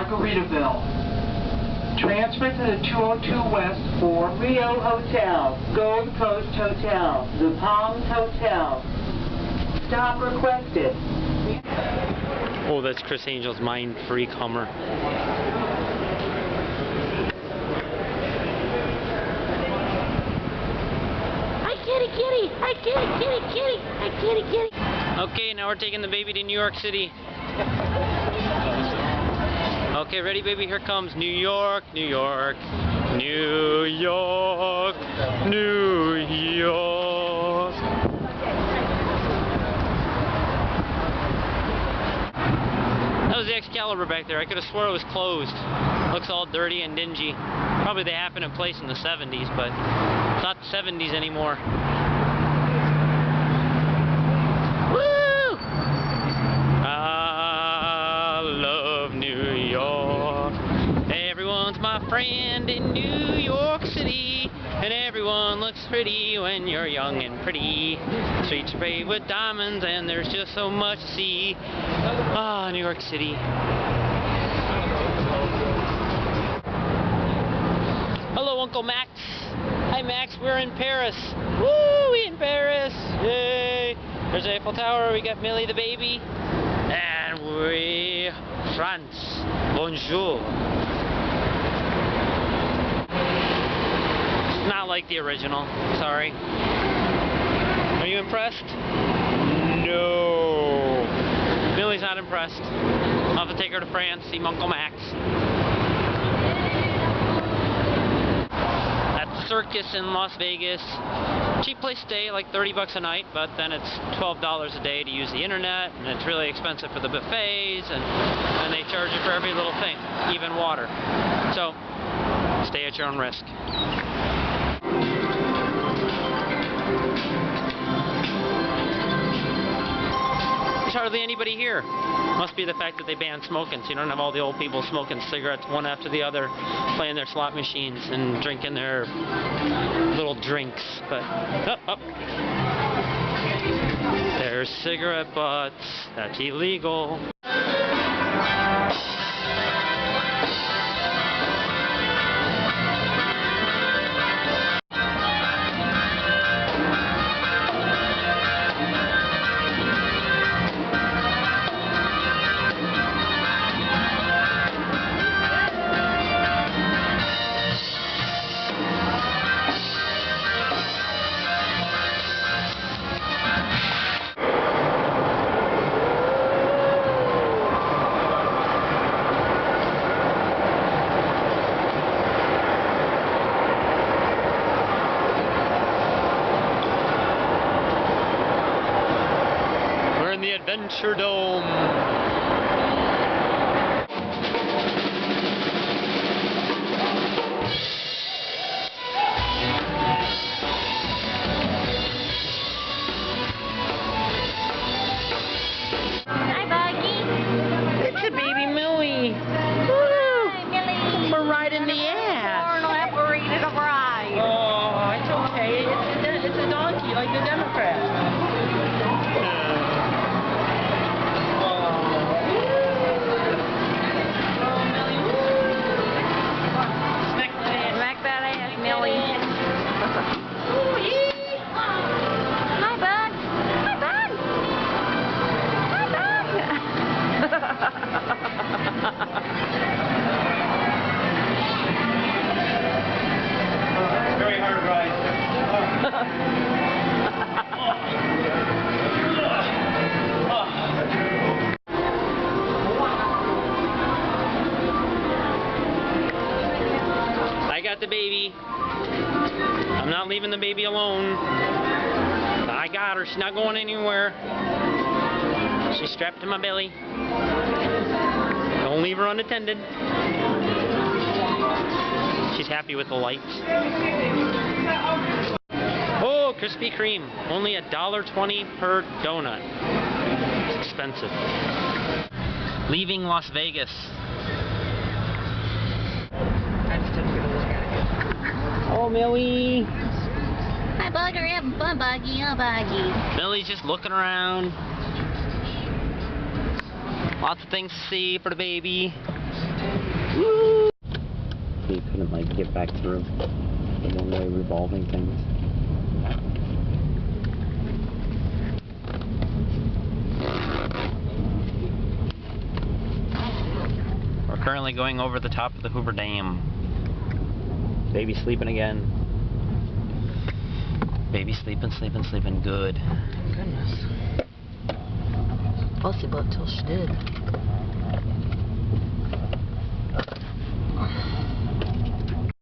Margaritaville. Transfer to the 202 West for Rio Hotel, Gold Coast Hotel, The Palms Hotel. Stop requested. Oh, that's Chris Angel's Mind Freak Hummer. Hi kitty kitty! Hi kitty kitty kitty! Hi kitty kitty! Okay, now we're taking the baby to New York City. Okay, ready, baby? Here comes New York, New York, New York, New York. That was the Excalibur back there. I could have swore it was closed. Looks all dirty and dingy. Probably they happened in place in the 70s, but it's not the 70s anymore. My friend in New York City, and everyone looks pretty when you're young and pretty. Streets are paved with diamonds, and there's just so much to see. Ah, New York City. Hello, Uncle Max. Hi, Max. We're in Paris. Woo! We in Paris. Yay! There's the Eiffel Tower. We got Millie the baby, and we France. Bonjour. Not like the original. Sorry. Are you impressed? No. Millie's not impressed. I'll have to take her to France, see Uncle Max. At the Circus in Las Vegas. Cheap place to stay, like 30 bucks a night, but then it's $12 a day to use the internet, and it's really expensive for the buffets, and they charge you for every little thing, even water. So, stay at your own risk. There's hardly anybody here. Must be the fact that they banned smoking, so you don't have all the old people smoking cigarettes one after the other, playing their slot machines and drinking their little drinks. But, there's cigarette butts. That's illegal. The Adventuredome. Hi, Buggy. It's a baby Millie. Hi, Millie. We're riding the ass. We're eating a ride. Oh, it's okay. It's a donkey, like the Democrats. Hi, Bug. Hi, Bug. Hi, Bug. Very hard ride. I got the baby. I'm not leaving the baby alone. I got her. She's not going anywhere. She's strapped to my belly. Don't leave her unattended. She's happy with the lights. Oh, Krispy Kreme. Only $1.20 per donut. It's expensive. Leaving Las Vegas. Oh, Millie. Hi, Bug. Are you having fun, Buggy? Oh, Buggy. Millie's just looking around. Lots of things to see for the baby. He couldn't like get back through the one-way revolving things. We're currently going over the top of the Hoover Dam. Baby sleeping again. Baby sleeping good. Goodness. Fussy butt till she did.